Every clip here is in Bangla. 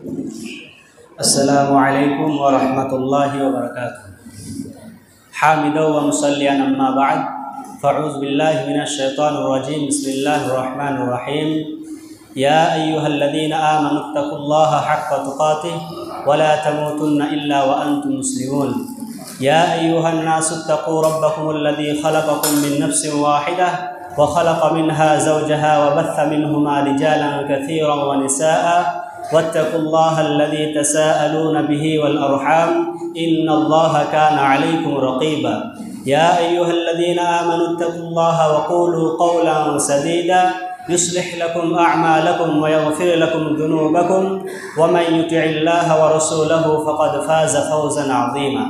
अस्सलामु अलैकुम व रहमतुल्लाहि व बरकातुहू। हामिदौ व मुसल्लियन अम्मा बाद, फ़अऊज़ु बिल्लाहि मिनश शैतानिर रजीम। बिस्मिल्लाहिर रहमानिर रहीम। या अय्युहल्लज़ीना आमनुत्तक़ुल्लाहा हक़्क़ तुक़ातिह व ला तमूतुन्ना इल्ला व अंतुम मुस्लिमून। या अय्युहन्नासुत्तक़ू रब्बकुमुल्लज़ी ख़लक़कुम मिन नफ्सिन वाहिदह व ख़लक़ मिनहा ज़ौजहा व बस्स मिनहुमा रिजालन कसीरन व निसाअ वत्तक़ुल्लाहल्लज़ी तसाअलून बिही वल अरहाम इन्नल्लाहा काना अलैकुम रक़ीबा। या अय्युहल्लज़ीना आमनुत्तक़ुल्लाहा व क़ूलू क़ौलन सदीदा युस्लिह लकुम अअमालकुम व यग़फिर लकुम ज़ुनूबकुम व मन युतिइल्लाहा व रसूलहु फ़क़द फ़ाज़ फ़ौज़न अज़ीमा।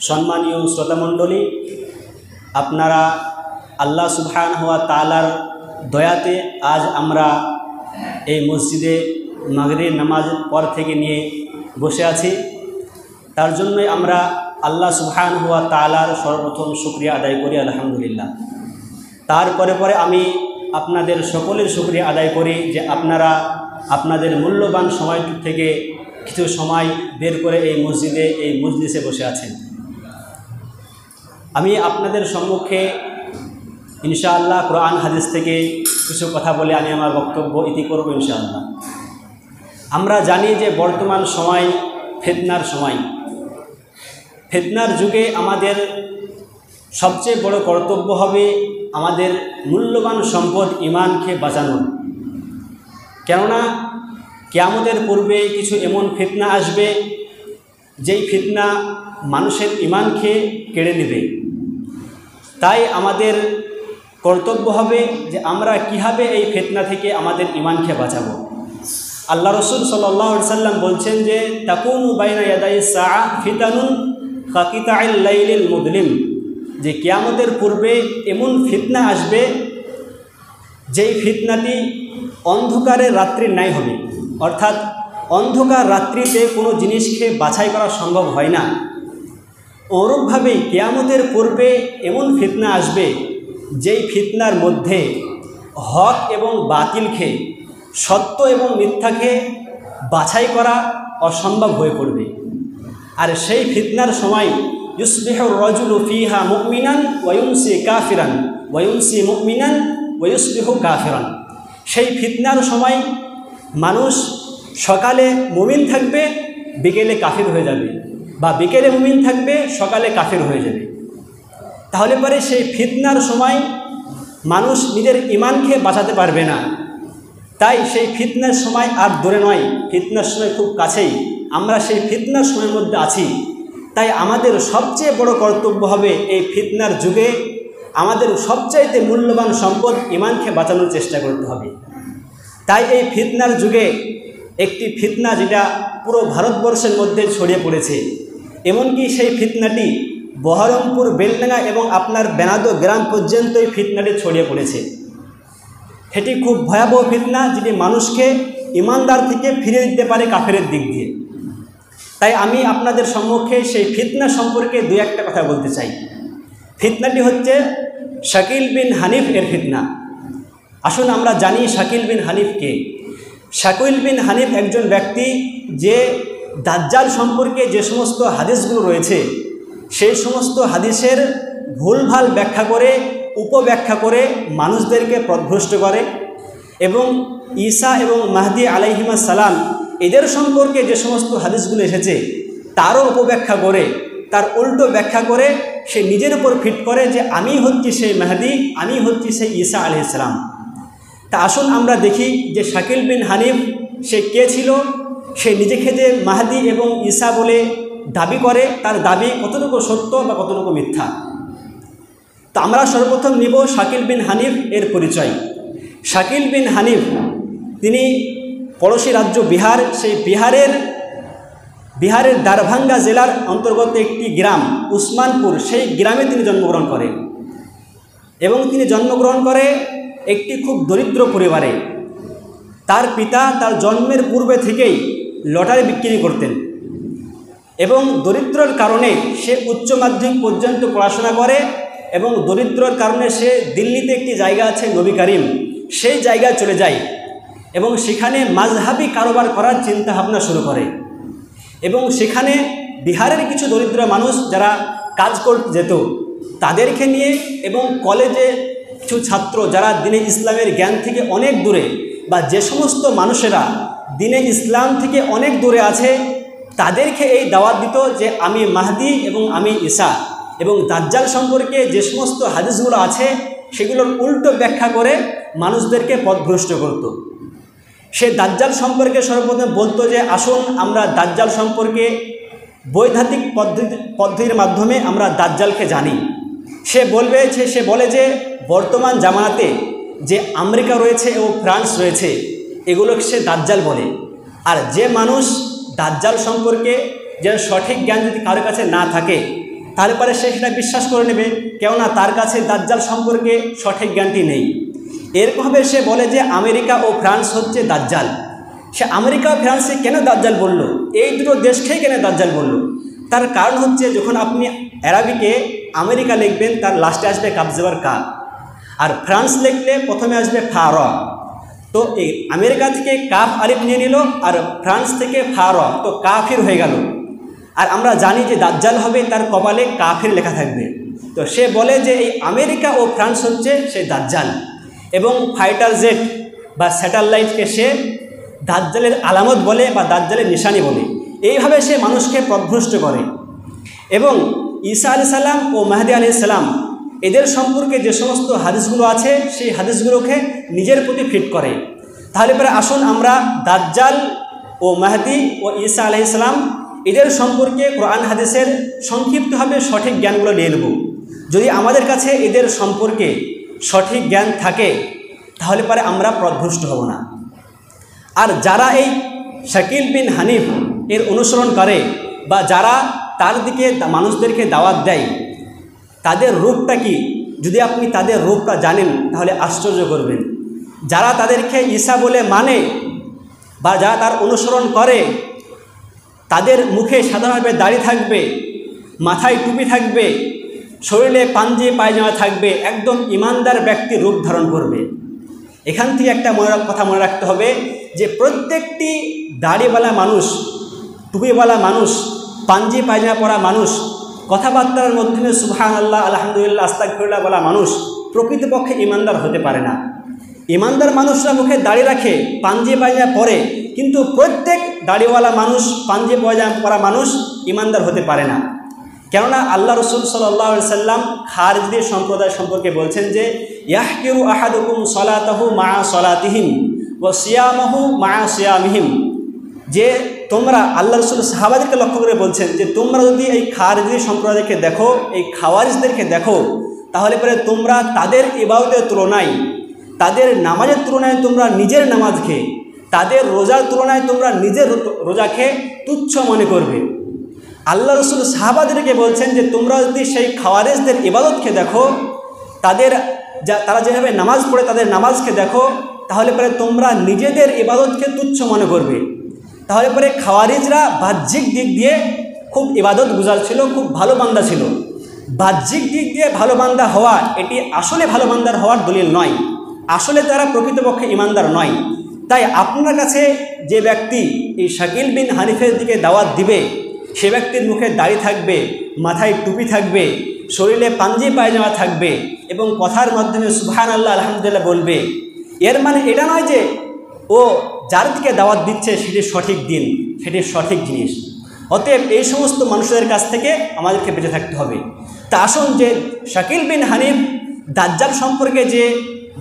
सम्मानीय श्रोतामंडली, आपनारा आल्लाह सुबहानाहु वा ताआलार दयाते आज आमरा এই মসজিদে মাগরিব নামাজ পর থেকে নিয়ে বসে আছি। তার জন্যই আমরা আল্লাহ সুবহানাহু ওয়া তাআলার সর্বপ্রথম শুকরিয়া আদায় করি, আলহামদুলিল্লাহ। তারপরে আমি আপনাদের সকলের শুকরিয়া আদায় করি যে আপনারা আপনাদের মূল্যবান সময় থেকে কিছু সময় বের করে এই মসজিদে এই মজলিসে বসে আছেন। আমি আপনাদের সম্মুখে ইনশাআল্লাহ কোরআন হাদিস থেকে কিছু কথা বলে আমি আমার বক্তব্য ইতি করব ইনশাআল্লাহ। আমরা জানি যে বর্তমান সময় ফিতনার সময়। ফিতনার যুগে আমাদের সবচেয়ে বড় কর্তব্য হবে আমাদের মূল্যবান সম্পদ ঈমানকে বাঁচানো। কেননা কিয়ামতের পূর্বে কিছু এমন ফিতনা আসবে যেই ফিতনা মানুষের ঈমানকে কেড়ে নেবে। তাই আমাদের কর্তব্য হবে যে আমরা কীভাবে এই ফিতনা থেকে আমাদের ঈমানকে বাঁচাবো। আল্লাহ রসুল সাল্লাল্লাহু আলাইহি সাল্লাম বলছেন যে তাকুনু বাইনা ইয়াদাইস সাআ ফিতানুন কাকিতাইল লাইলিল মুযলিম, যে কিয়ামতের পূর্বে এমন ফিতনা আসবে যেই ফিতনাটি অন্ধকারের রাত্রির ন্যায় হবে। অর্থাৎ অন্ধকার রাত্রিতে কোনো জিনিসকে বাছাই করা সম্ভব হয় না। ওরূপভাবেই কিয়ামতের পূর্বে এমন ফিতনা আসবে যেই ফিতনার মধ্যে হক এবং বাতিলকে, সত্য এবং মিথ্যাকে বাছাই করা অসম্ভব হয়ে পড়বে। আর সেই ফিতনার সময় ইউসবিহুর রাজুলু ফিহা মুমিনান ওয়া ইউমসি কাফিরান ওয়া ইউমসি মুমিনান ওয়া ইউসবিহু কাফিরান। সেই ফিতনার সময় মানুষ সকালে মুমিন থাকবে, বিকেলে কাফির হয়ে যাবে, বা বিকেলে মুমিন থাকবে, সকালে কাফির হয়ে যাবে। তাহলে পরে সেই ফিতনার সময় মানুষ নিজের ঈমানকে বাঁচাতে পারবে না। তাই সেই ফিতনার সময় আর দূরে নয়, ফিতনার সময় খুব কাছেই। আমরা সেই ফিতনার সময়ের মধ্যে আছি। তাই আমাদের সবচেয়ে বড় কর্তব্য হবে এই ফিতনার যুগে আমাদের সবচাইতে মূল্যবান সম্পদ ঈমানকে বাঁচানোর চেষ্টা করতে হবে। তাই এই ফিতনার যুগে একটি ফিতনা যেটা পুরো ভারতবর্ষের মধ্যে ছড়িয়ে পড়েছে, এমনকি সেই ফিতনাটি বহরমপুর, বেলডাঙ্গা এবং আপনার বেনাদো গ্রাম পর্যন্ত এই ফিতনাটি ছড়িয়ে পড়েছে। এটি খুব ভয়াবহ ফিতনা, যেটি মানুষকে ইমানদার থেকে ফিরিয়ে দিতে পারে কাফেরের দিক দিয়ে। তাই আমি আপনাদের সম্মুখে সেই ফিতনা সম্পর্কে দু একটা কথা বলতে চাই। ফিতনাটি হচ্ছে শাকিল বিন হানিফ এর ফিতনা। আসুন আমরা জানি শাকিল বিন হানিফ কে। শাকিল বিন হানিফ একজন ব্যক্তি যে দাজ্জাল সম্পর্কে যে সমস্ত হাদিসগুলো রয়েছে সেই সমস্ত হাদিসের ভুলভাল ব্যাখ্যা করে, উপব্যাখ্যা করে মানুষদেরকে পথভ্রষ্ট করে, এবং ঈসা এবং মাহদী আলাইহিমাস সালাম এদের সম্পর্কে যে সমস্ত হাদিসগুলো এসেছে তারও উপব্যাখ্যা করে, তার উল্টো ব্যাখ্যা করে সে নিজের উপর ফিট করে যে আমি হচ্ছি সেই মাহদী, আমি হচ্ছি সেই ঈসা আলাইহিস সালাম। তা আসুন আমরা দেখি যে শাকিল বিন হানিফ সে কে ছিল, সে নিজেকে যে মাহদী এবং ঈসা বলে দাবি করে, তার দাবি কতটুকু সত্য বা কতটুকু মিথ্যা। তো আমরা সর্বপ্রথম নিব শাকিল বিন হানিফ এর পরিচয়। শাকিল বিন হানিফ তিনি পড়োশী রাজ্য বিহার, সেই বিহারের দারভাঙ্গা জেলার অন্তর্গত একটি গ্রাম উসমানপুর, সেই গ্রামে তিনি জন্মগ্রহণ করেন। এবং তিনি জন্মগ্রহণ করে একটি খুব দরিদ্র পরিবারে। তার পিতা তার জন্মের পূর্বে থেকেই লটারি বিক্রি করতেন, এবং দরিদ্রর কারণে সে উচ্চ মাধ্যমিক পর্যন্ত পড়াশোনা করে, এবং দরিদ্রর কারণে সে দিল্লিতে একটি জায়গা আছে নবী করিম, সেই জায়গায় চলে যায়। এবং সেখানে মাযহাবি কারোবার করার চিন্তা ভাবনা শুরু করে। এবং সেখানে বিহারের কিছু দরিদ্র মানুষ যারা কাজ করতে যেত তাদেরকে নিয়ে, এবং কলেজে কিছু ছাত্র যারা দ্বীনে ইসলামের জ্ঞান থেকে অনেক দূরে, বা যে সমস্ত মানুষেরা দ্বীনে ইসলাম থেকে অনেক দূরে আছে, তাদেরকে এই দাওয়াত দিত যে আমি মাহদি এবং আমি ঈসা, এবং দাজ্জাল সম্পর্কে যে সমস্ত হাদিসগুলো আছে সেগুলোর উল্টো ব্যাখ্যা করে মানুষদেরকে পথভ্রষ্ট করত। সে দাজ্জাল সম্পর্কে সর্বপ্রথম বলতো যে আসুন আমরা দাজ্জাল সম্পর্কে বৈধানিক পদ্ধতির মাধ্যমে আমরা দাজ্জালকে জানি। সে বলে যে বর্তমান জামানাতে যে আমেরিকা রয়েছে এবং ফ্রান্স রয়েছে এগুলোকে সে দাজ্জাল বলে। আর যে মানুষ দাজ্জাল সম্পর্কে যে সঠিক জ্ঞান যদি কারোর কাছে না থাকে তাহলে পরে সে সেটা বিশ্বাস করে নেবে, কেননা তার কাছে দাজ্জাল সম্পর্কে সঠিক জ্ঞানটি নেই। এরকমভাবে সে বলে যে আমেরিকা ও ফ্রান্স হচ্ছে দাজ্জাল। সে আমেরিকা ও ফ্রান্সে কেন দাজ্জাল বলল, এই দুটো দেশকেই কেন দাজ্জাল বলল? তার কারণ হচ্ছে যখন আপনি আরবিকে আমেরিকা লিখবেন তার লাস্টে আসবে কাফ জবর কা, আর ফ্রান্স লিখলে প্রথমে আসবে ফা র। তো এই আমেরিকা থেকে কাফ আলিফ নিয়ে নিল, আর ফ্রান্স থেকে ফা র, তো কাফির হয়ে গেল। আর আমরা জানি যে দাজ্জাল হবে তার কপালে কাফির লেখা থাকবে। তো সে বলে যে এই আমেরিকা ও ফ্রান্স হচ্ছে সেই দাজ্জাল, এবং ফাইটার জেট বা স্যাটেলাইটকে সে দাজ্জালের আলামত বলে বা দাজ্জালের নিশানি বলে। এইভাবে সে মানুষকে পথভ্রষ্ট করে। এবং ঈসা আলাইহিস সালাম ও মাহদী আলাইহিস সালাম এদের সম্পর্কে যে সমস্ত হাদিসগুলো আছে সেই হাদিসগুলোকে নিজের প্রতি ফিট করে। তাহলে পরে আসুন আমরা দাজ্জাল ও মাহদী ও ঈসা আলাইহিস সালাম এদের সম্পর্কে কোরআন হাদিসের সংক্ষিপ্তভাবে সঠিক জ্ঞানগুলো নিয়ে নেব। যদি আমাদের কাছে এদের সম্পর্কে সঠিক জ্ঞান থাকে তাহলে পরে আমরা পথভ্রষ্ট হব না। আর যারা এই শাকিল বিন হানিফ এর অনুসরণ করে বা যারা তার দিকে মানুষদেরকে দাওয়াত দেয়, তাদের রূপটা কি, যদি আপনি তাদের রূপটা জানেন তাহলে আশ্চর্য করবেন। যারা তাদেরকে ঈসা বলে মানে বা যারা তার অনুসরণ করে, তাদের মুখে সাধারণভাবে দাড়ি থাকবে, মাথায় টুপি থাকবে, শরীরে পাঞ্জি পায়জামা থাকবে, একদম ইমানদার ব্যক্তির রূপ ধারণ করবে। এখান থেকে একটা কথা মনে রাখতে হবে যে প্রত্যেকটি দাড়িওয়ালা মানুষ, টুপিওয়ালা মানুষ, পাঞ্জি পায়জামা পরা মানুষ, কথাবার্তার মাধ্যমে সুবহানাল্লাহ, আলহামদুলিল্লাহ, আস্তাগফিরুল্লাহ বলা মানুষ প্রকৃতপক্ষে ইমানদার হতে পারে না। ইমানদার মানুষরা মুখে দাড়ি রাখে, পাঞ্জি পায়জামা পরে, কিন্তু প্রত্যেক দাড়িওয়ালা মানুষ, পাঞ্জি পায়জামা পরা মানুষ ইমানদার হতে পারে না। কেননা আল্লাহ রসুল সাল্লাল্লাহু আলাইহি সাল্লাম খারিজি সম্প্রদায় সম্পর্কে বলছেন যে ইয়াহকিরু আহাদুকুম সলাতাহু মা সলাতিহিম ওয়া সিয়ামাহু মা সিয়ামিহিম, যে তোমরা, আল্লাহ রসুল সাহাবাদেরকে লক্ষ্য করে বলছেন যে তোমরা যদি এই খারিজি সম্প্রদায়কে দেখো, এই খাওয়ারিজদেরকে দেখো, তাহলে পরে তোমরা তাদের ইবাদতের তুলনায়, তাদের নামাজের তুলনায় তোমরা নিজের নামাজকে, তাদের রোজার তুলনায় তোমরা নিজের রোজাকে তুচ্ছ মনে করবে। আল্লাহ রসুল সাহাবাদেরকে বলছেন যে তোমরা যদি সেই খাওয়ারিজদের ইবাদতকে দেখো, তারা যেভাবে নামাজ পড়ে তাদের নামাজকে দেখো, তাহলে পরে তোমরা নিজেদের ইবাদতকে তুচ্ছ মনে করবে। তাহলে পরে খাওয়ারিজরা বাহ্যিক দিক দিয়ে খুব ইবাদত গুজার ছিল, খুব ভালো বান্দা ছিল। বাহ্যিক দিক দিয়ে ভালো বান্দা হওয়া এটি আসলে ভালো বান্দার হওয়ার দলিল নয়, আসলে তারা প্রকৃতপক্ষে ইমানদার নয়। তাই আপনার কাছে যে ব্যক্তি এই শাকিল বিন হানিফের দিকে দাওয়াত দিবে, সে ব্যক্তির মুখে দাড়ি থাকবে, মাথায় টুপি থাকবে, শরীরে পাঞ্জি পায়জামা থাকবে এবং কথার মাধ্যমে সুবহানাল্লাহ, আলহামদুলিল্লাহ বলবে। এর মানে এটা নয় যে ও যার দিকে দাওয়াত দিচ্ছে সেটি সঠিক দিন, সেটি সঠিক জিনিস। অতএব এই সমস্ত মানুষদের কাছ থেকে আমাদেরকে বেঁচে থাকতে হবে। তা আসুন যে শাকিল বিন হানিফ দাজ্জাল সম্পর্কে যে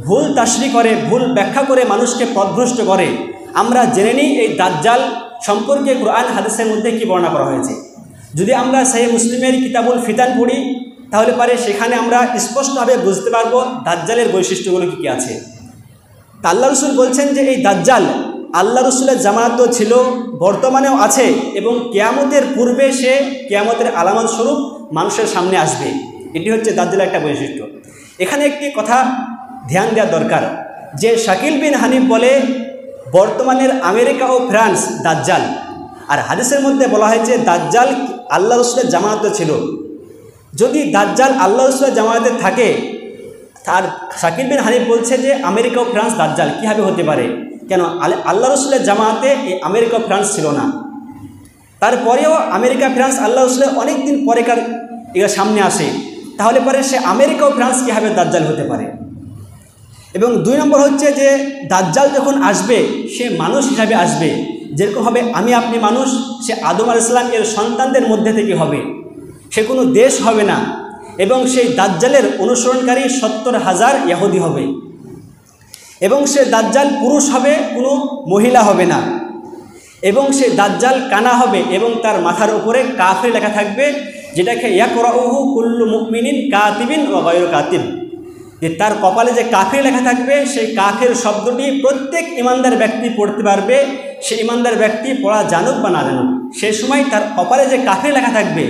ভুল তাশরীহ করে, ভুল ব্যাখ্যা করে মানুষকে পথভ্রষ্ট করে, আমরা জেনে নিই এই দাজ্জাল সম্পর্কে কোরআন হাদিসের মধ্যে কি বর্ণনা করা হয়েছে। যদি আমরা সহিহ মুসলিমের কিতাবুল ফিতান পড়ি তাহলে পারে সেখানে আমরা স্পষ্টভাবে বুঝতে পারবো দাজ্জালের বৈশিষ্ট্যগুলো কী কী আছে। তা আল্লাহ রসুল বলছেন যে এই দাজ্জাল আল্লাহ রসুলের জামানাতেও ছিল, বর্তমানেও আছে, এবং কিয়ামতের পূর্বে সে কিয়ামতের আলামত স্বরূপ মানুষের সামনে আসবে। এটি হচ্ছে দাজ্জালের একটা বৈশিষ্ট্য। এখানে একটি কথা ধ্যান দেওয়া দরকার যে শাকিল বিন হানিফ বলে বর্তমানের আমেরিকা ও ফ্রান্স দাজ্জাল, আর হাদিসের মধ্যে বলা হয়েছে দাজ্জাল আল্লাহ রসুলের জামানাতে ছিল। যদি দাজ্জাল আল্লাহ রসুলের জামানাতে থাকে, আর শাকিল বিন হানিফ বলছে যে আমেরিকা ও ফ্রান্স দাজ্জাল কীভাবে হতে পারে? কেন আল্লাহ রসুলের জামাতে এই আমেরিকা ফ্রান্স ছিল না, তারপরেও আমেরিকা ফ্রান্স আল্লাহ রসুলের অনেক দিন পরেকার এর সামনে আসে, তাহলে পরে সে আমেরিকা ও ফ্রান্স কীভাবে দাজ্জাল হতে পারে? এবং 2 নম্বর হচ্ছে যে দাজ্জাল যখন আসবে সে মানুষ হিসাবে আসবে, যেরকম হবে আমি আপনি মানুষ, সে আদম আলাইহিস সালাম এর সন্তানদের মধ্যে থেকে হবে, সে কোনো দেশ হবে না, এবং সেই দাজ্জালের অনুসরণকারী 70,000 ইহুদি হবে, এবং সে দাজ্জাল পুরুষ হবে, কোনো মহিলা হবে না, এবং সে দাজ্জাল কানা হবে এবং তার মাথার উপরে কাফির লেখা থাকবে, যেটাকে ইয়াকরাউহু কুল্লু মুমিনিন কাতিবিন ওয়া গায়রু কাতিব, যে তার কপালে যে কাফির লেখা থাকবে সেই কাফির শব্দটি প্রত্যেক ইমানদার ব্যক্তি পড়তে পারবে, সে ইমানদার ব্যক্তি পড়া জানুক বা না জানুক, সেই সময় তার কপালে যে কাফির লেখা থাকবে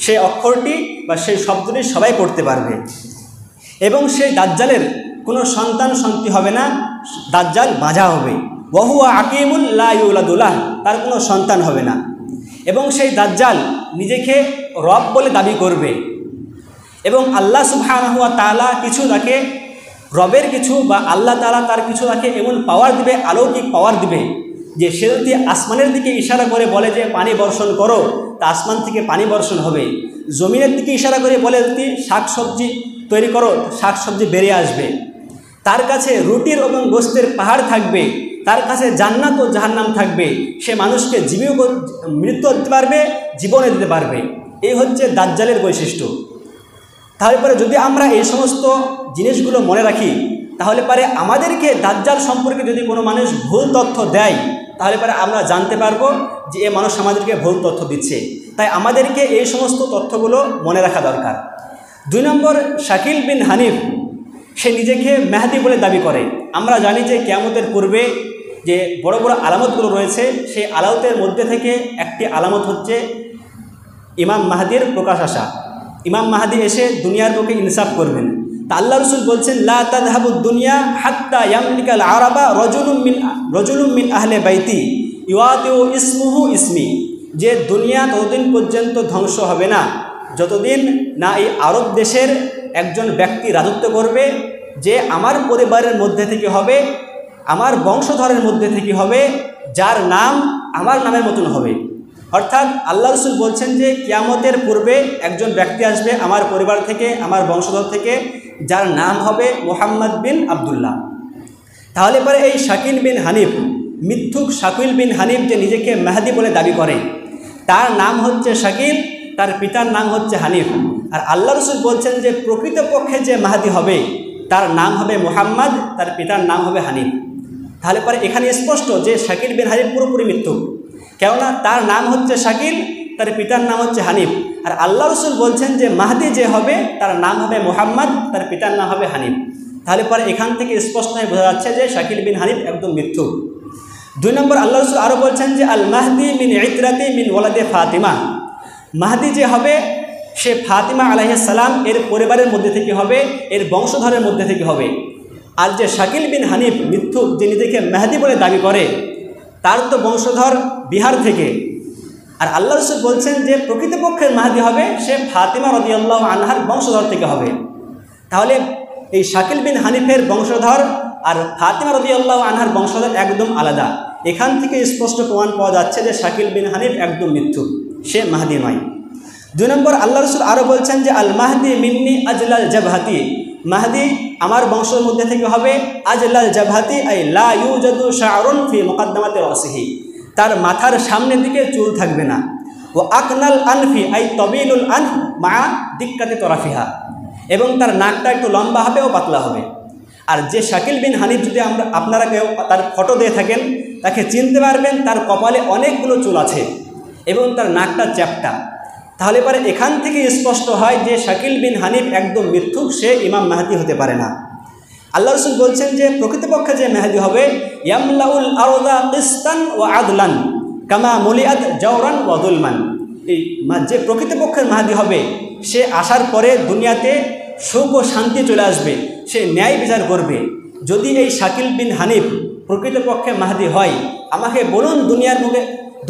সেই অক্ষরটি বা সেই শব্দটি সবাই পড়তে পারবে। এবং সেই দাজ্জালের কোনো সন্তান সন্ততি হবে না, দাজ্জাল বাঁঝা হবে, ওয়াহুয়া আকিমুল লা ইউলাদুলাহ, তার কোনো সন্তান হবে না, এবং সেই দাজ্জাল নিজেকে রব বলে দাবি করবে, এবং আল্লাহ সুবহানাহু ওয়া তাআলা কিছু তাকে রবের কিছু বা আল্লাহ তাআলা তার কিছু তাকে এমন পাওয়ার দিবে, অলৌকিক পাওয়ার দিবে, যে সে যদি আসমানের দিকে ইশারা করে বলে যে পানি বর্ষণ করো, তা আসমান থেকে পানি বর্ষণ হবে, জমিনের দিকে ইশারা করে বলে যদি শাকসবজি তৈরি করো, শাকসবজি বেরিয়ে আসবে, তার কাছে রুটির এবং গোস্তের পাহাড় থাকবে, তার কাছে জান্নাত ও জাহান্নাম থাকবে, সে মানুষকে মৃত্যু দিতে পারবে, জীবনে দিতে পারবে। এই হচ্ছে দাজ্জালের বৈশিষ্ট্য। তাহলে পরে যদি আমরা এই সমস্ত জিনিসগুলো মনে রাখি, তাহলে পরে আমাদেরকে দাজ্জাল সম্পর্কে যদি কোনো মানুষ ভুল তথ্য দেয়, তাহলে পরে আমরা জানতে পারবো যে এ মানুষ আমাদেরকে ভুল তথ্য দিচ্ছে। তাই আমাদেরকে এই সমস্ত তথ্যগুলো মনে রাখা দরকার। 2 নম্বর, শাকিল বিন হানিফ সে নিজেকে মেহেদি বলে দাবি করে। আমরা জানি যে কিয়ামতের পূর্বে যে বড় বড় আলামতগুলো রয়েছে, সেই আলামতের মধ্যে থেকে একটি আলামত হচ্ছে ইমাম মাহদির প্রকাশ আসা। ইমাম মাহদি এসে দুনিয়ার বুকে ইনসাফ করবেন। তা আল্লাহ রসুল বলছেন, লা তাযহাবুদ দুনিয়া হাত্তা ইয়ামলিকাল আরাবা রজুলুম মিন আহলে বাইতি ইউয়াতিউ ইসমুহু ইসমি, যে দুনিয়া ততদিন পর্যন্ত ধ্বংস হবে না যতদিন না এই আরব দেশের একজন ব্যক্তি রাজত্ব করবে, যে আমার পরিবারের মধ্যে থেকে হবে, আমার বংশধরের মধ্যে থেকে হবে, যার নাম আমার নামের মতন হবে। অর্থাৎ আল্লাহ রসুল বলছেন যে কিয়ামতের পূর্বে একজন ব্যক্তি আসবে আমার পরিবার থেকে, আমার বংশধর থেকে, যার নাম হবে মুহাম্মদ বিন আবদুল্লাহ। তাহলে পরে এই শাকিল বিন হানিফ, মিথ্যুক শাকিল বিন হানিফ যে নিজেকে মেহেদি বলে দাবি করে, তার নাম হচ্ছে শাকিল, তার পিতার নাম হচ্ছে হানিফ। আর আল্লাহ রসুল বলছেন যে প্রকৃতপক্ষে যে মেহেদি হবে তার নাম হবে মুহাম্মদ, তার পিতার নাম হবে হানিফ। তাহলে পরে এখানে স্পষ্ট যে শাকিল বিন হানিফ পুরোপুরি মিথ্যুক, কেননা তার নাম হচ্ছে শাকিল, তার পিতার নাম হচ্ছে হানিফ। আর আল্লাহ রসুল বলছেন যে মাহদি যে হবে তার নাম হবে মুহাম্মদ, তার পিতার নাম হবে হানিফ। তাহলে পরে এখান থেকে স্পষ্ট হয়ে বোঝা যাচ্ছে যে শাকিল বিন হানিফ একদম মিথ্যুক। 2 নম্বর, আল্লাহ রসুল আরও বলছেন যে আল মাহদি মিন ইতরাতি মিন ওয়ালাদে ফাতিমা, মাহদি যে হবে সে ফাতিমা আলাইহিস সালাম এর পরিবারের মধ্যে থেকে হবে, এর বংশধরের মধ্যে থেকে হবে। আর যে শাকিল বিন হানিফ মিথ্যুক, যে নিজেকে মেহেদি বলে দাবি করে, তার তো বংশধর বিহার থেকে। আর আল্লাহ রসুল বলছেন যে প্রকৃতপক্ষের মাহদি হবে সে ফাতিমা রাদিয়াল্লাহু আনহার বংশধর থেকে হবে। তাহলে এই শাকিল বিন হানিফের বংশধর আর ফাতিমা রাদিয়াল্লাহু আনহার বংশধর একদম আলাদা। এখান থেকে স্পষ্ট প্রমাণ পাওয়া যাচ্ছে যে শাকিল বিন হানিফ একদম মিথ্যুক, সে মাহদি নয়। 2 নম্বর, আল্লাহ রসুল আরও বলছেন যে আল মাহদি মিন্নি আজলাল জাবহাতি, মাহদি আমার বংশের মধ্যে থেকে হবে আজলাল জাবহাতি, আই লা ইউজাদু শা'রুন ফি মুকদ্দামাতি রাসিহি, তার মাথার সামনের দিকে চুল থাকবে না। ও আকনাল আনফি, আই তবিলুল আনফ মা দিক্কাতি তরাফিহা, এবং তার নাকটা একটু লম্বা হবে ও পাতলা হবে। আর যে শাকিল বিন হানিফ যদি আপনারা কেউ তার ফটো দিয়ে থাকেন, তাকে চিনতে পারবেন তার কপালে অনেকগুলো চুল আছে এবং তার নাকটা চ্যাপ্টা। তাহলে পরে এখান থেকে স্পষ্ট হয় যে শাকিল বিন হানিফ একদম মিথ্যুক, সে ইমাম মাহদি হতে পারে না। আল্লাহ রসুল বলছেন যে প্রকৃতপক্ষে যে মেহেদি হবে ইয়ামলাউল আরদা কিসতান ওয়া আদলান কামা মুলিআত জাওরান ওয়া যুলমান, এই যে প্রকৃতপক্ষের মেহেদি হবে সে আসার পরে দুনিয়াতে সুখ ও শান্তি চলে আসবে, সে ন্যায় বিচার করবে। যদি এই শাকিল বিন হানিফ প্রকৃতপক্ষে মেহেদি হয়, আমাকে বলুন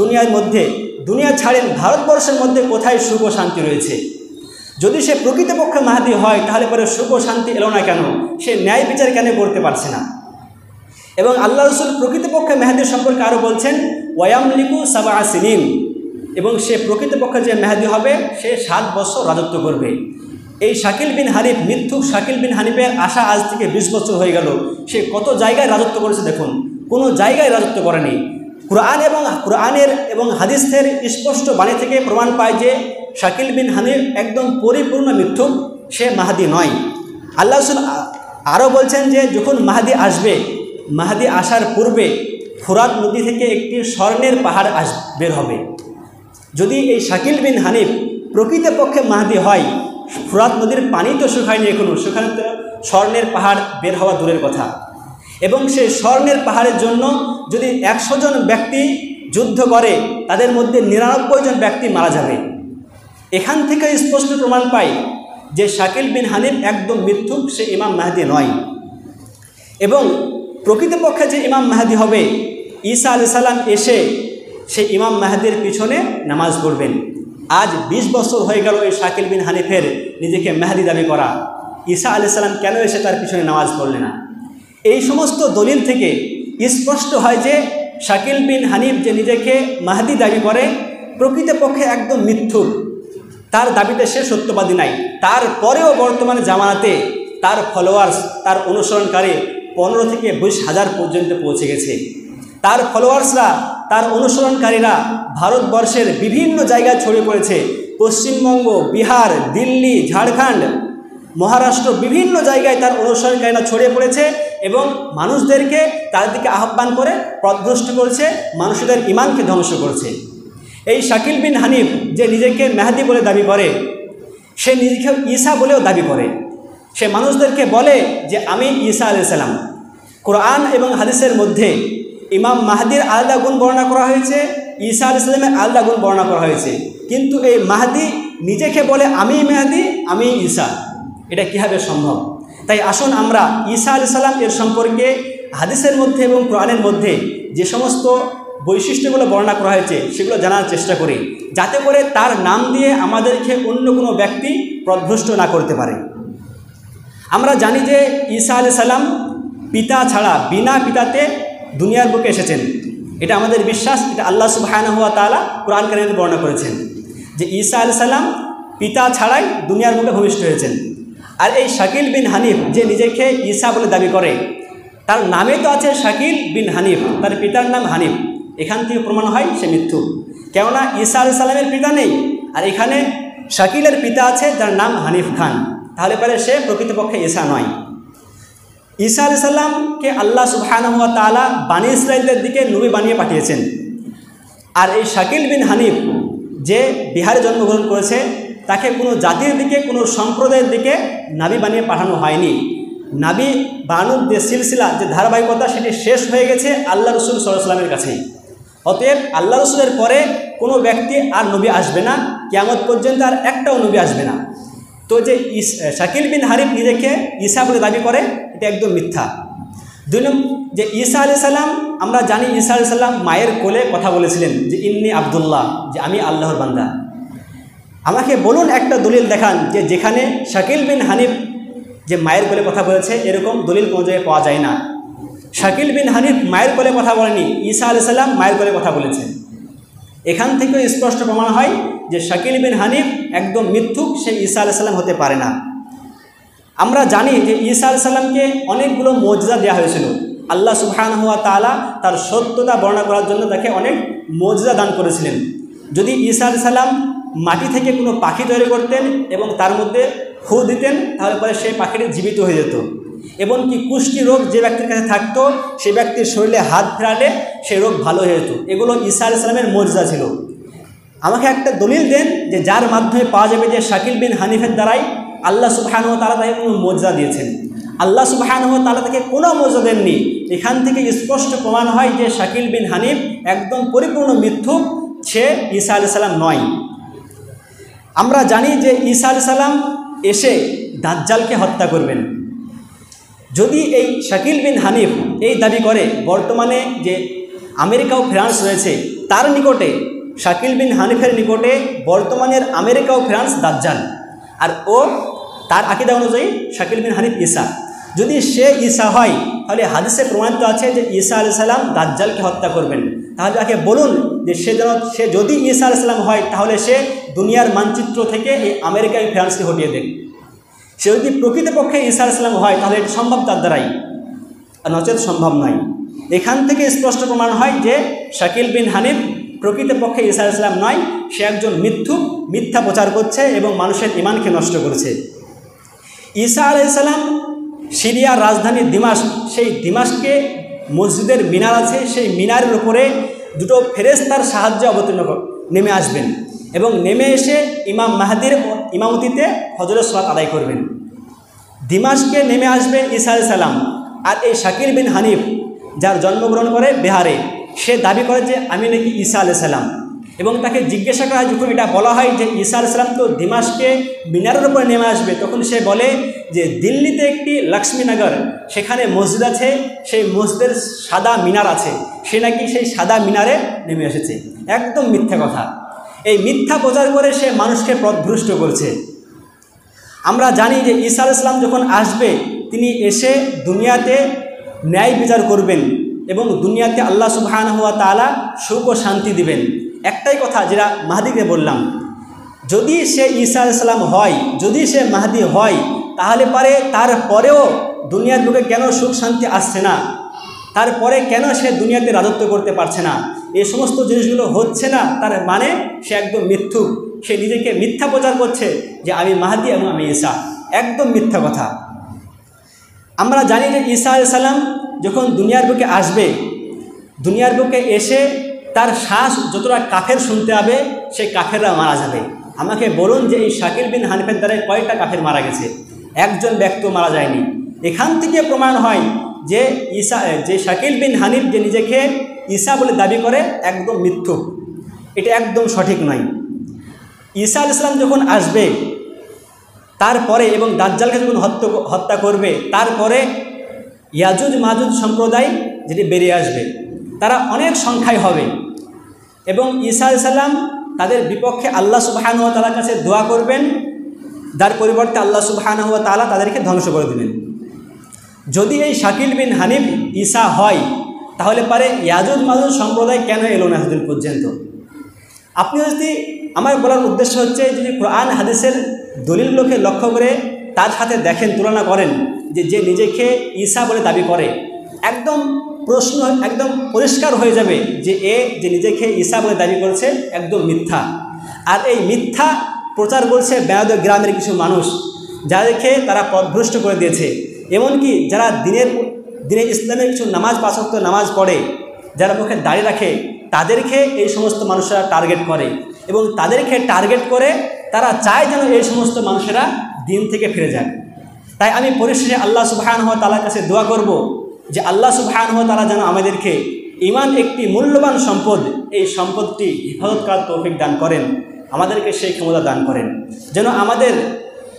দুনিয়ার মধ্যে, দুনিয়া ছাড়েন ভারতবর্ষের মধ্যে কোথায় সুখ ও শান্তি রয়েছে? যদি সে প্রকৃতপক্ষে মাহদি হয় তাহলে পরে সুখ ও শান্তি এলো না কেন? সে ন্যায় বিচার কেন করতে পারছে না? এবং আল্লাহ রসুল প্রকৃতপক্ষে মেহেদী সম্পর্কে আরও বলছেন ওয়ায়ামলিকু সাবা সিনিন, এবং সে প্রকৃতপক্ষে যে মেহেদী হবে সে 7 বছর রাজত্ব করবে। এই শাকিল বিন হানিফ, মিথ্যুক শাকিল বিন হানিফের আশা আজ থেকে 20 বছর হয়ে গেল। সে কত জায়গায় রাজত্ব করেছে দেখুন, কোনো জায়গায় রাজত্ব করেনি। কোরআনের এবং হাদিসের স্পষ্ট বাণী থেকে প্রমাণ পায় যে শাকিল বিন হানিফ একদম পরিপূর্ণ মিথ্যুক, সে মাহাদি নয়। আল্লাহ রসুল আরও বলছেন যে যখন মাহাদি আসবে, মাহাদি আসার পূর্বে ফুরাত নদী থেকে একটি স্বর্ণের পাহাড় বের হবে। যদি এই শাকিল বিন হানিফ প্রকৃতপক্ষে মাহাদি হয়, ফুরাত নদীর পানি তো শুকায়নি এখনও, সেখানে তো স্বর্ণের পাহাড় বের হওয়া দূরের কথা। এবং সেই স্বর্ণের পাহাড়ের জন্য যদি 100 জন ব্যক্তি যুদ্ধ করে, তাদের মধ্যে 99 জন ব্যক্তি মারা যাবে। এখান থেকে স্পষ্ট প্রমাণ পাই যে শাকিল বিন হানিফ একদম মিথ্যুক, সে ইমাম মাহদি নয়। এবং প্রকৃতপক্ষে যে ইমাম মাহদি হবে, ঈসা আলাইহিস সালাম এসে সেই ইমাম মাহদির পিছনে নামাজ পড়বেন। আজ 20 বছর হয়ে গেল এই শাকিল বিন হানিফের নিজেকে মেহেদী দাবি করা। ঈসা আলাইহিস সালাম কেন এসে তার পিছনে নামাজ পড়লেন না? এই সমস্ত দলিল থেকে স্পষ্ট হয় যে শাকিল বিন হানিফ যে নিজেকে মাহদি দাবি করে, প্রকৃতপক্ষে একদম মিথ্যুক। তার দাবিতে সে সত্যবাদী নাই। তারপরেও বর্তমানে জামানাতে তার ফলোয়ার্স, তার অনুসরণকারী 15 থেকে 20 হাজার পর্যন্ত পৌঁছে গেছে। তার ফলোয়ার্সরা, তার অনুসরণকারীরা ভারতবর্ষের বিভিন্ন জায়গায় ছড়িয়ে পড়েছে। পশ্চিমবঙ্গ, বিহার, দিল্লি, ঝাড়খণ্ড, মহারাষ্ট্র, বিভিন্ন জায়গায় তার অনুসরণকারীরা ছড়িয়ে পড়েছে এবং মানুষদেরকে তার দিকে আহ্বান করে পথভ্রষ্ট করছে, মানুষদের ইমানকে ধ্বংস করছে। এই শাকিল বিন হানিফ যে নিজেকে মেহেদী বলে দাবি করে, সে নিজেকে ঈসা বলেও দাবি করে। সে মানুষদেরকে বলে যে আমি ঈসা আলাইহিস সালাম। কোরআন এবং হাদিসের মধ্যে ইমাম মাহদির আলাদা গুণ বর্ণনা করা হয়েছে, ঈসা আলাইহিস সালামের আলাদা গুণ বর্ণনা করা হয়েছে, কিন্তু এই মাহদি নিজেকে বলে আমি মেহেদী, আমি ঈসা। এটা কীভাবে সম্ভব? তাই আসুন আমরা ঈসা আলাইহিস সালাম এর সম্পর্কে হাদিসের মধ্যে এবং কোরআনের মধ্যে যে সমস্ত বৈশিষ্ট্যগুলো বর্ণনা করা হয়েছে সেগুলো জানার চেষ্টা করি, যাতে করে তার নাম দিয়ে আমাদেরকে অন্য কোনো ব্যক্তি পথভ্রষ্ট না করতে পারে। আমরা জানি যে ঈসা আলাইহিস সালাম পিতা ছাড়া, বিনা পিতাতে দুনিয়ার বুকে এসেছেন। এটা আমাদের বিশ্বাস। এটা আল্লাহ সুবহানাহু ওয়া তাআলা কোরআন কারীমে বর্ণনা করেছেন যে ঈসা আলাইহিস সালাম পিতা ছাড়াই দুনিয়ার বুকে ভূমিষ্ঠ হয়েছেন। আর এই শাকিল বিন হানিফ যে নিজেকে ঈসা বলে দাবি করে, তার নামে তো আছে শাকিল বিন হানিফ, তার পিতার নাম হানিফ। এখান থেকে প্রমাণ হয় সে মিথ্যুক, কেননা ঈসা আলাইহিস সালামের পিতা নেই, আর এখানে শাকিলের পিতা আছে যার নাম হানিফ খান। তাহলে পরে সে প্রকৃতপক্ষে ঈসা নয়। ঈসা আলাইহিস সালামকে আল্লাহ সুবহানাহু ওয়া তাআলা বানী ইসরাঈলের দিকে নবী বানিয়ে পাঠিয়েছেন। আর এই শাকিল বিন হানিফ যে বিহারে জন্মগ্রহণ করেছে, তাকে কোনো জাতির দিকে, কোনো সম্প্রদায়ের দিকে নাবী বানিয়ে পাঠানো হয়নি। নাবী বানুর যে সিলসিলা, যে ধারাবাহিকতা, সেটি শেষ হয়ে গেছে আল্লাহ রসুল সাল্লাল্লাহু আলাইহি ওয়াসাল্লামের কাছেই। অতএব আল্লাহ রসুলের পরে কোনো ব্যক্তি আর নবী আসবে না, কিয়ামত পর্যন্ত আর একটাও নবী আসবে না। তো যে শাকিল বিন হানিফ নিজেকে ঈসা বলে দাবি করে, এটা একদম মিথ্যা। 2 নম্বর, যে ঈসা আলাইহিস সালাম, আমরা জানি ঈসা আলাইহিস সালাম মায়ের কোলে কথা বলেছিলেন যে ইন্নী আব্দুল্লাহ, যে আমি আল্লাহর বান্দা। আমাকে বলুন একটা দলিল দেখান যে যেখানে শাকিল বিন হানিফ যে মায়ের কোলে কথা বলেছে, এরকম দলিল কোনো জায়গায় পাওয়া যায় না। শাকিল বিন হানিফ মায়ের কোলে কথা বলেনি, ঈসা আলাইহিস সালাম মায়ের কোলে কথা বলেছেন। এখান থেকে স্পষ্ট প্রমাণ হয় যে শাকিল বিন হানিফ একদম মিথ্যুক, সে ঈসা আলাইহিস সালাম হতে পারে না। আমরা জানি যে ঈসা আলাইহিস সালামকে অনেকগুলো মুজিজা দেওয়া হয়েছিল। আল্লাহ সুবহানাহু ওয়া তাআলা তার সত্যতা বর্ণনা করার জন্য তাকে অনেক মুজিজা দান করেছিলেন। যদি ঈসা আলাইহিস সালাম মাটি থেকে কোনো পাখি তৈরি করতেন এবং তার মধ্যে ফু দিতেন, তাহলে পরে সেই পাখিটি জীবিত হয়ে যেত। এমনকি কুষ্টি রোগ যে ব্যক্তির কাছে থাকতো, সেই ব্যক্তির শরীরে হাত ফেরালে সেই রোগ ভালো হয়ে যেত। এগুলো ঈসা আলাইহিস সালামের মুজিজা ছিল। আমাকে একটা দলিল দেন যে যার মাধ্যমে পাওয়া যাবে যে শাকিল বিন হানিফের দ্বারাই আল্লাহ সুবহানাহু ওয়া তাআলা তাকে কোনো মুজিজা দিয়েছেন। আল্লাহ সুবহানাহু ওয়া তাআলা তাকে কোনো মুজিজা দেননি। এখান থেকে স্পষ্ট প্রমাণ হয় যে শাকিল বিন হানিফ একদম পরিপূর্ণ মিথ্যুক, সে ঈসা আলাইহিস সালাম নয়। আমরা জানি যে ঈসা আলাইহিস সালাম এসে দাজ্জালকে হত্যা করবেন। যদি এই শাকিল বিন হানিফ এই দাবি করে, বর্তমানে যে আমেরিকা ও ফ্রান্স রয়েছে তার নিকটে, শাকিল বিন হানিফের নিকটে বর্তমানের আমেরিকা ও ফ্রান্স দাজ্জাল, আর ও তার আকীদা অনুযায়ী শাকিল বিন হানিফ ঈসা। যদি সে ঈসা হয় তাহলে হাদিসে প্রমাণিত আছে যে ঈসা আলাইহিস সালাম দাজ্জালকে হত্যা করবেন। তাহলে তাকে বলুন যে সে যদি ঈসা আলাইহিস সালাম হয় তাহলে সে দুনিয়ার মানচিত্র থেকে এই আমেরিকা ফ্রান্সকে হটিয়ে দেন। সে যদি প্রকৃতপক্ষে ঈসা আলাইহিস সালাম হয় তাহলে এটা সম্ভব তার দ্বারাই, আর নচেত সম্ভব নয়। এখান থেকে স্পষ্ট প্রমাণ হয় যে শাকিল বিন হানিফ প্রকৃতপক্ষে ঈসা আলাইহিস সালাম নয়, সে একজন মিথ্যুক, মিথ্যা প্রচার করছে এবং মানুষের ঈমানকে নষ্ট করেছে। ঈসা আলাইহিস সালাম সিরিয়ার রাজধানী দিমাশক, সেই দিমাশকে মসজিদের মিনার আছে, সেই মিনারের উপরে দুটো ফেরেশতার সাহায্যে নেমে আসবেন এবং নেমে এসে ইমাম মাহদির ইমামতিতে ফজরের সালাত আদায় করবেন। দিমাশকে নেমে আসবেন ঈসা আলাইহিস সালাম। আর এই শাকিল বিন হানিফ যার জন্মগ্রহণ করে বিহারে, সে দাবি করে যে আমি নাকি ঈসা আলাইহিস সালাম, এবং তাকে জিজ্ঞাসা করা হয় যখন এটা বলা হয় যে ঈসা আলাইহিস সালাম তো দিমাশকে মিনারের উপরে নেমে আসবে, তখন সে বলে যে দিল্লিতে একটি লক্ষ্মীনগর, সেখানে মসজিদ আছে, সেই মসজিদের সাদা মিনার আছে, সে নাকি সেই সাদা মিনারে নেমে এসেছে। একদম মিথ্যা কথা। এই মিথ্যা প্রচার করে সে মানুষকে পথভ্রষ্ট করছে। আমরা জানি যে ঈসা আলাইহিস সালাম যখন আসবে তিনি এসে দুনিয়াতে ন্যায় বিচার করবেন এবং দুনিয়াতে আল্লাহ সুবহানাহু ওয়া তাআলা সুখ ও শান্তি দিবেন। একটাই কথা যেটা মাহদিকে বললাম, যদি সে ঈসা আলাইহিস সালাম হয়, যদি সে মাহদি হয়, তাহলে পারে তারপরেও দুনিয়ার বুকে কেন সুখ শান্তি আসছে না, তারপরে কেন সে দুনিয়াতে রাজত্ব করতে পারছে না, এই সমস্ত জিনিসগুলো হচ্ছে না, তার মানে সে একদম মিথ্যুক, সে নিজেকে মিথ্যা প্রচার করছে যে আমি মাহদি এবং আমি ঈসা। একদম মিথ্যা কথা। আমরা জানি যে ঈসা আলাইহিস সালাম যখন দুনিয়ার বুকে আসবে, দুনিয়ার বুকে এসে তার শ্বাস যতটা কাফের শুনতে হবে সেই কাফেররা মারা যাবে। আমাকে বলুন যে এই শাকিল বিন হানিফের দ্বারা কয়টা কাফের মারা গেছে? একজন ব্যক্তিও মারা যায়নি। এখান থেকে প্রমাণ হয় যে শাকিল বিন হানিফ যে নিজেকে ঈসা বলে দাবি করে একদম মিথ্যুক, এটা একদম সঠিক নয়। ঈসা আলাইহিস সালাম যখন আসবে তারপরে এবং দাজ্জালকে যখন হত্যা করবে, তারপরে ইয়াজুজ মাজুজ সম্প্রদায় যেটি বেরিয়ে আসবে, তারা অনেক সংখ্যায় হবে এবং ঈসা আলাইহিস সালাম তাদের বিপক্ষে আল্লাহ সুবহানাহু ওয়া তাআলার কাছে দোয়া করবেন, যার পরিবর্তে আল্লাহ সুবহানাহু ওয়া তাআলা তাদেরকে ধ্বংস করে দেবেন। যদি এই শাকিল বিন হানিফ ঈসা হয় তাহলে পারে ইয়াজুজ মাজুজ সম্প্রদায় কেন এলো না এতদিন পর্যন্ত? আপনি যদি, আমার বলার উদ্দেশ্য হচ্ছে যদি কোরআন হাদিসের দলিলগুলোকে লক্ষ্য করে তার সাথে দেখেন, তুলনা করেন যে নিজেকে ঈসা বলে দাবি করে, একদম প্রশ্ন একদম পরিষ্কার হয়ে যাবে যে যে নিজেকে ঈসা বলে দাবি করছে একদম মিথ্যা। আর এই মিথ্যা প্রচার করছে বেয়াদ গ্রামের কিছু মানুষ, যাদেরকে তারা পথভ্রষ্ট করে দিয়েছে। এমনকি যারা দিনে ইসলামের কিছু নামাজ, 5 ওয়াক্ত নামাজ পড়ে, যারা মুখে দাঁড়িয়ে রাখে, তাদেরকে এই সমস্ত মানুষেরা টার্গেট করে এবং তাদেরকে টার্গেট করে তারা চায় যেন এই সমস্ত মানুষেরা দিন থেকে ফিরে যায়। তাই আমি পরিশেষে আল্লাহ সুবহানাহু ওয়া তাআলার কাছে দোয়া করব যে আল্লাহ সুবহানাহু ওয়া তাআলা যেন আমাদেরকে ঈমান একটি মূল্যবান সম্পদ, এই সম্পদটি হিফাজত করার তৌফিক দান করেন, আমাদেরকে সেই ক্ষমতা দান করেন, যেন আমাদের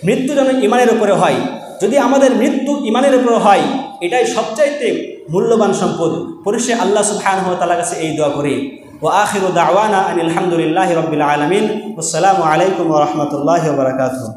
মৃত্যু যেন ঈমানের উপরে হয়। যদি আমাদের মৃত্যু ঈমানের উপরে হয়, এটাই সবচাইতে মূল্যবান সম্পদ। পরিশেষে আল্লাহ সুবহানাহু ওয়া তাআলার কাছে এই দোয়া করি। ওয়া আখিরু দাওয়ানা আনিল হামদুলিল্লাহি রাব্বিল আলামিন। আসসালামু আলাইকুম ওয়া রাহমাতুল্লাহি ওয়া বারাকাতুহু।